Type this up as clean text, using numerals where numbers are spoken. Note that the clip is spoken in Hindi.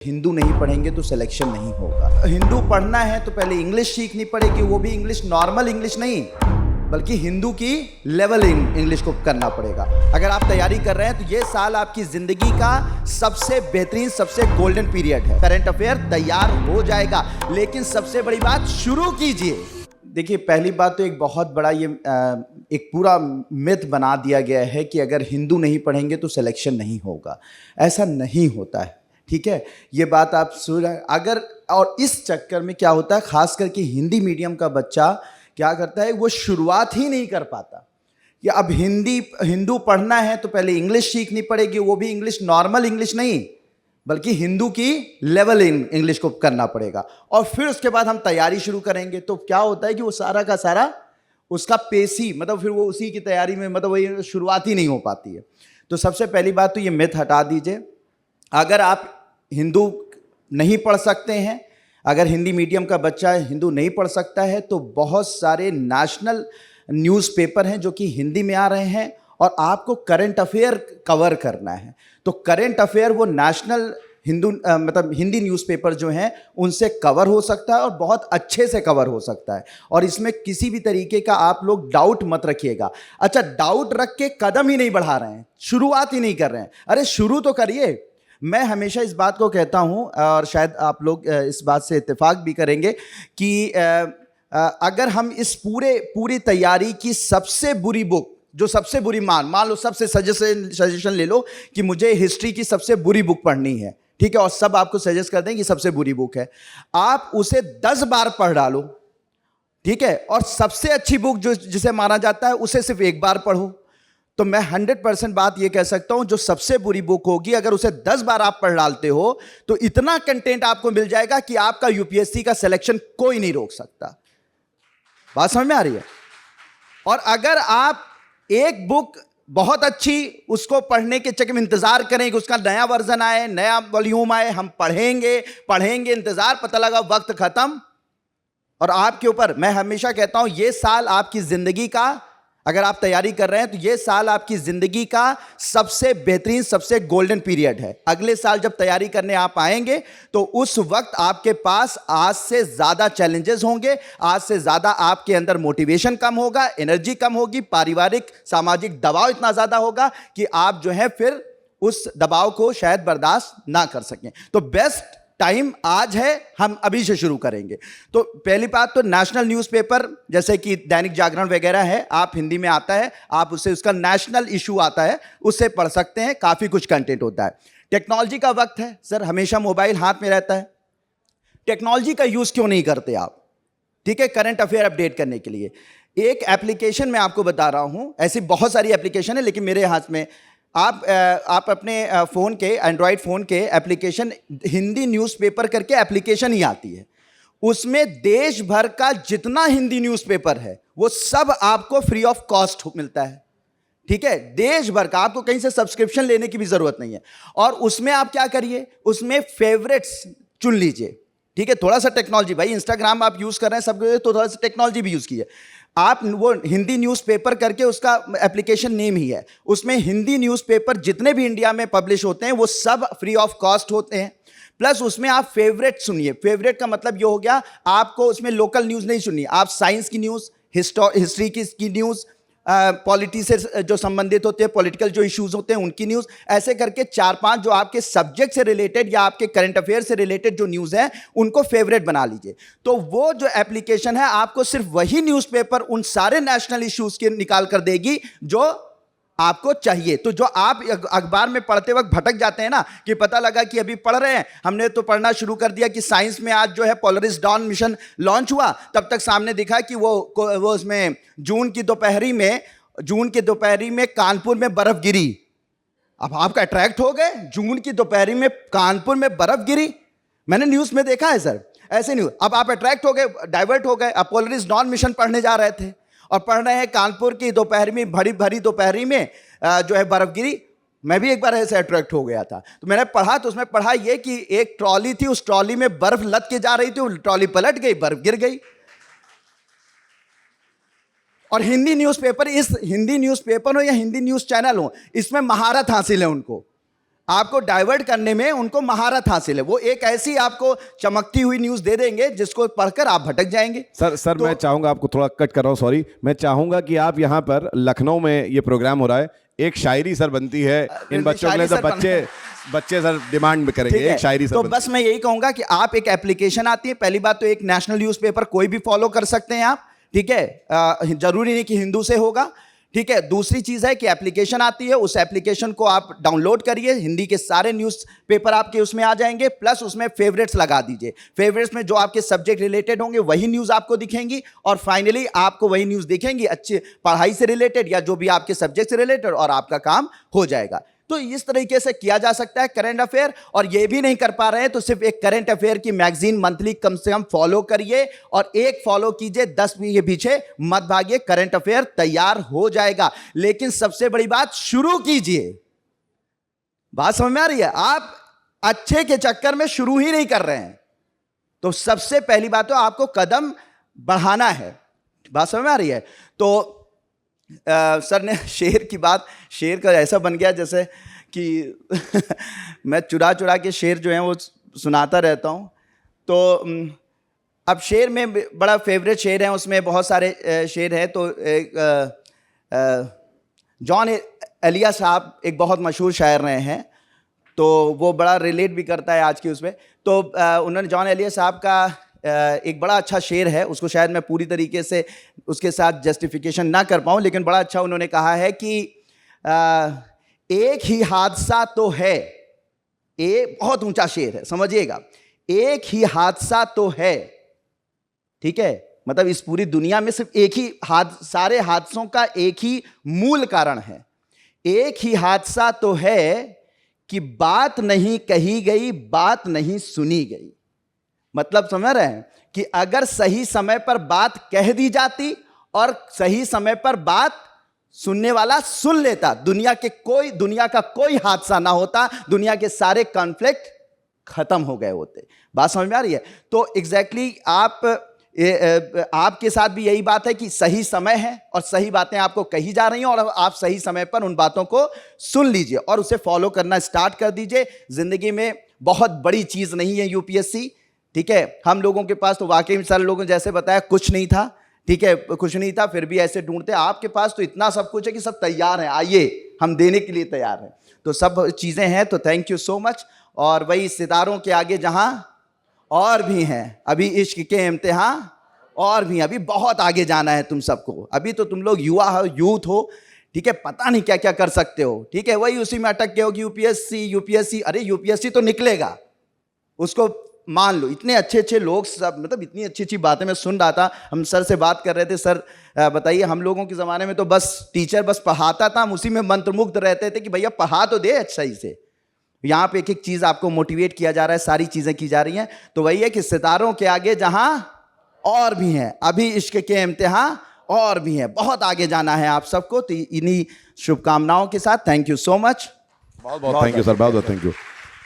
हिंदू नहीं पढ़ेंगे तो सिलेक्शन नहीं होगा। हिंदू पढ़ना है तो पहले इंग्लिश सीखनी पड़ेगी, वो भी इंग्लिश नॉर्मल इंग्लिश नहीं बल्कि हिंदू की लेवल इंग्लिश को करना पड़ेगा। अगर आप तैयारी कर रहे हैं तो ये साल आपकी जिंदगी का सबसे बेहतरीन, सबसे गोल्डन पीरियड है। करंट अफेयर तैयार हो जाएगा, लेकिन सबसे बड़ी बात शुरू कीजिए। देखिए, पहली बात तो एक बहुत बड़ा ये एक पूरा मिथ बना दिया गया है कि अगर हिंदू नहीं पढ़ेंगे तो सिलेक्शन नहीं होगा। ऐसा नहीं होता है, ठीक है। ये बात आप सुन अगर, और इस चक्कर में क्या होता है, खास करके हिंदी मीडियम का बच्चा क्या करता है, वो शुरुआत ही नहीं कर पाता कि अब हिंदू पढ़ना है तो पहले इंग्लिश सीखनी पड़ेगी, वो भी इंग्लिश नॉर्मल इंग्लिश नहीं बल्कि हिंदू की लेवल इंग्लिश को करना पड़ेगा। और फिर उसके बाद हम तैयारी शुरू करेंगे तो क्या होता है कि वो सारा का सारा उसका पेस ही, मतलब फिर वो उसी की तैयारी में, मतलब वही शुरुआत ही नहीं हो पाती है। तो सबसे पहली बात तो ये मिथ हटा दीजिए। अगर आप हिंदू नहीं पढ़ सकते हैं, अगर हिंदी मीडियम का बच्चा हिंदू नहीं पढ़ सकता है, तो बहुत सारे नेशनल न्यूज़पेपर हैं जो कि हिंदी में आ रहे हैं और आपको करंट अफेयर कवर करना है। तो करंट अफेयर वो नेशनल मतलब हिंदी न्यूज़पेपर जो हैं उनसे कवर हो सकता है और बहुत अच्छे से कवर हो सकता है। और इसमें किसी भी तरीके का आप लोग डाउट मत रखिएगा। अच्छा, डाउट रख के कदम ही नहीं बढ़ा रहे हैं, शुरुआत ही नहीं कर रहे हैं। अरे शुरू तो करिए। मैं हमेशा इस बात को कहता हूं और शायद आप लोग इस बात से इत्तेफाक भी करेंगे कि अगर हम इस पूरी तैयारी की सबसे बुरी बुक, जो सबसे बुरी मान लो, सबसे सजेशन ले लो कि मुझे हिस्ट्री की सबसे बुरी बुक पढ़नी है, ठीक है, और सब आपको सजेस्ट कर दें कि सबसे बुरी बुक है, आप उसे 10 बार पढ़ डालो, ठीक है, और सबसे अच्छी बुक जो जिसे माना जाता है उसे सिर्फ एक बार पढ़ो। तो मैं 100% बात ये कह सकता हूं, जो सबसे बुरी बुक होगी अगर उसे 10 बार आप पढ़ डालते हो तो इतना कंटेंट आपको मिल जाएगा कि आपका यूपीएससी का सिलेक्शन कोई नहीं रोक सकता। बात समझ में आ रही है? और अगर आप एक बुक बहुत अच्छी, उसको पढ़ने के चक्कर में इंतजार करें कि उसका नया वर्जन आए, नया वॉल्यूम आए, हम पढ़ेंगे, इंतजार, पता लगा वक्त खत्म और आपके ऊपर। मैं हमेशा कहता हूं ये साल आपकी जिंदगी का, अगर आप तैयारी कर रहे हैं तो ये साल आपकी जिंदगी का सबसे बेहतरीन, सबसे गोल्डन पीरियड है। अगले साल जब तैयारी करने आप आएंगे तो उस वक्त आपके पास आज से ज्यादा चैलेंजेस होंगे, आज से ज्यादा आपके अंदर मोटिवेशन कम होगा, एनर्जी कम होगी, पारिवारिक सामाजिक दबाव इतना ज्यादा होगा कि आप जो है फिर उस दबाव को शायद बर्दाश्त ना कर सकें। तो बेस्ट टाइम आज है, हम अभी से शुरू करेंगे। तो पहली बात तो नेशनल न्यूज़पेपर जैसे कि दैनिक जागरण वगैरह है, आप हिंदी में आता है, आप उससे, उसका नेशनल इशू आता है, उससे पढ़ सकते हैं, काफ़ी कुछ कंटेंट होता है। टेक्नोलॉजी का वक्त है सर, हमेशा मोबाइल हाथ में रहता है, टेक्नोलॉजी का यूज़ क्यों नहीं करते आप, ठीक है, करंट अफेयर अपडेट करने के लिए। एक एप्लीकेशन मैं आपको बता रहा हूँ, ऐसी बहुत सारी एप्लीकेशन है लेकिन मेरे हाथ में, आप अपने फ़ोन के, एंड्रॉयड फ़ोन के एप्लीकेशन, हिंदी न्यूज़पेपर करके एप्लीकेशन ही आती है, उसमें देश भर का जितना हिंदी न्यूज़पेपर है वो सब आपको फ्री ऑफ कॉस्ट मिलता है, ठीक है, देश भर का, आपको कहीं से सब्सक्रिप्शन लेने की भी ज़रूरत नहीं है। और उसमें आप क्या करिए, उसमें फेवरेट्स चुन लीजिए, ठीक है, थोड़ा सा टेक्नोलॉजी, भाई इंस्टाग्राम आप यूज़ कर रहे हैं सब, तो थोड़ा सा टेक्नोलॉजी भी यूज़ कीजिए। आप वो हिंदी न्यूज़पेपर करके, उसका एप्लीकेशन नेम ही है, उसमें हिंदी न्यूज़पेपर जितने भी इंडिया में पब्लिश होते हैं वो सब फ्री ऑफ कॉस्ट होते हैं। प्लस उसमें आप फेवरेट सुनिए। फेवरेट का मतलब ये हो गया, आपको उसमें लोकल न्यूज़ नहीं सुननी, आप साइंस की न्यूज़, हिस्ट्री की न्यूज़, पॉलिटी से जो संबंधित होते हैं, पॉलिटिकल जो इश्यूज होते हैं उनकी न्यूज़, ऐसे करके 4-5 जो आपके सब्जेक्ट से रिलेटेड या आपके करंट अफेयर से रिलेटेड जो न्यूज़ है उनको फेवरेट बना लीजिए। तो वो जो एप्लीकेशन है आपको सिर्फ वही न्यूज़पेपर उन सारे नेशनल इश्यूज के निकाल कर देगी जो आपको चाहिए। तो जो आप अखबार में पढ़ते वक्त भटक जाते हैं ना, कि पता लगा कि अभी पढ़ रहे हैं, हमने तो पढ़ना शुरू कर दिया कि साइंस में आज जो है पोलरिस डॉन मिशन लॉन्च हुआ, तब तक सामने दिखा कि वो उसमें जून की दोपहरी में कानपुर में बर्फ गिरी। अब आप अट्रैक्ट हो गए, जून की दोपहरी में कानपुर में बर्फ गिरी, मैंने न्यूज़ में देखा है सर, ऐसे न्यूज़। अब आप अट्रैक्ट हो गए, डाइवर्ट हो गए, अब पोलरिस डॉन मिशन पढ़ने जा रहे थे और पढ़ रहे हैं कानपुर की दोपहर में, भरी दोपहरी में जो है बर्फ गिरी। मैं भी एक बार ऐसे अट्रैक्ट हो गया था, तो मैंने पढ़ा, तो उसमें पढ़ा ये कि एक ट्रॉली थी, उस ट्रॉली में बर्फ लद के जा रही थी, ट्रॉली पलट गई, बर्फ गिर गई। और हिंदी न्यूज़पेपर, इस हिंदी न्यूज़पेपर हो या हिंदी न्यूज़ चैनल हो, इसमें महारत हासिल है उनको। आपको डाइवर्ट करने में उनको महारत हासिल है। वो एक ऐसी आपको चमकती हुई न्यूज दे देंगे जिसको पढ़कर आप भटक जाएंगे। सर मैं चाहूंगा, आपको थोड़ा कट कर रहा हूँ, सॉरी, मैं चाहूंगा कि आप यहाँ पर लखनऊ में ये प्रोग्राम हो रहा है, एक शायरी सर बनती है इन बच्चों के लिए, तो बच्चे सर डिमांड करेंगे एक शायरी सर। तो बस मैं यही कहूंगा कि आप एक एप्लीकेशन आती है, पहली बात तो एक नेशनल न्यूज़पेपर कोई भी फॉलो कर सकते हैं आप, ठीक है, जरूरी नहीं कि हिंदू से होगा, ठीक है। दूसरी चीज है कि एप्लीकेशन आती है, उस एप्लीकेशन को आप डाउनलोड करिए, हिंदी के सारे न्यूज़पेपर आपके उसमें आ जाएंगे, प्लस उसमें फेवरेट्स लगा दीजिए। फेवरेट्स में जो आपके सब्जेक्ट रिलेटेड होंगे वही न्यूज़ आपको दिखेंगी, और फाइनली आपको वही न्यूज़ दिखेंगी अच्छी पढ़ाई से रिलेटेड या जो भी आपके सब्जेक्ट से रिलेटेड, और आपका काम हो जाएगा। तो इस तरीके से किया जा सकता है करंट अफेयर। और ये भी नहीं कर पा रहे हैं तो सिर्फ एक करंट अफेयर की मैगजीन मंथली कम से कम फॉलो करिए, और एक फॉलो कीजिए, 10 के पीछे मत भागिए, करंट अफेयर तैयार हो जाएगा। लेकिन सबसे बड़ी बात, शुरू कीजिए। बात समझ में आ रही है? आप अच्छे के चक्कर में शुरू ही नहीं कर रहे हैं, तो सबसे पहली बात तो आपको कदम बढ़ाना है। बात समझ में आ रही है? तो सर ने शेर की बात, शेर का ऐसा बन गया जैसे कि मैं चुरा चुरा के शेर जो है वो सुनाता रहता हूँ। तो अब शेर में बड़ा फेवरेट शेर है, उसमें बहुत सारे शेर हैं। तो जॉन एलिया साहब एक बहुत मशहूर शायर रहे हैं, तो वो बड़ा रिलेट भी करता है आज की उसमें। तो उन्होंने, जॉन एलिया साहब का एक बड़ा अच्छा शेर है, उसको शायद मैं पूरी तरीके से उसके साथ जस्टिफिकेशन ना कर पाऊँ, लेकिन बड़ा अच्छा उन्होंने कहा है कि एक ही हादसा तो है, एक बहुत ऊंचा शेर है, समझिएगा, एक ही हादसा तो है, ठीक है, मतलब इस पूरी दुनिया में सिर्फ एक ही सारे हादसों का एक ही मूल कारण है। एक ही हादसा तो है कि बात नहीं कही गई, बात नहीं सुनी गई। मतलब समझ रहे हैं कि अगर सही समय पर बात कह दी जाती और सही समय पर बात सुनने वाला सुन लेता, दुनिया का कोई हादसा ना होता, दुनिया के सारे कॉन्फ्लिक्ट खत्म हो गए होते। बात समझ में आ रही है? तो एग्जैक्टली आपके साथ भी यही बात है कि सही समय है और सही बातें आपको कही जा रही हैं, और आप सही समय पर उन बातों को सुन लीजिए और उसे फॉलो करना स्टार्ट कर दीजिए। जिंदगी में बहुत बड़ी चीज नहीं है यूपीएससी, ठीक है। हम लोगों के पास तो वाकई में सारे लोगों ने जैसे बताया कुछ नहीं था, ठीक है, कुछ नहीं था, फिर भी ऐसे ढूंढते। आपके पास तो इतना सब कुछ है कि सब तैयार हैं, आइए हम देने के लिए तैयार हैं। तो सब चीज़ें हैं, तो थैंक यू सो मच। और वही सितारों के आगे जहां और भी हैं, अभी इश्क के इम्तिहान और भी, अभी बहुत आगे जाना है तुम सबको। अभी तो तुम लोग युवा हो, यूथ हो, ठीक है, पता नहीं क्या क्या कर सकते हो, ठीक है। वही उसी में अटक गए हो कि यूपीएससी, अरे यूपीएससी तो निकलेगा, उसको मान लो। इतने अच्छे अच्छे लोग सब, मतलब इतनी अच्छी अच्छी बातें मैं सुन रहा था। हम सर से बात कर रहे थे, सर बताइए, हम लोगों के ज़माने में तो बस टीचर बस पढ़ाता था, हम उसी में मंत्रमुग्ध रहते थे कि भैया पढ़ा तो दे अच्छा ही से। यहाँ पे एक एक चीज़ आपको मोटिवेट किया जा रहा है, सारी चीज़ें की जा रही हैं। तो वही है कि सितारों के आगे जहाँ और भी हैं, अभी इश्क के इम्तिहान और भी हैं, बहुत आगे जाना है आप सबको। तो इन्हीं शुभकामनाओं के साथ थैंक यू सो मच। बहुत बहुत थैंक यू सर, बहुत बहुत थैंक यू।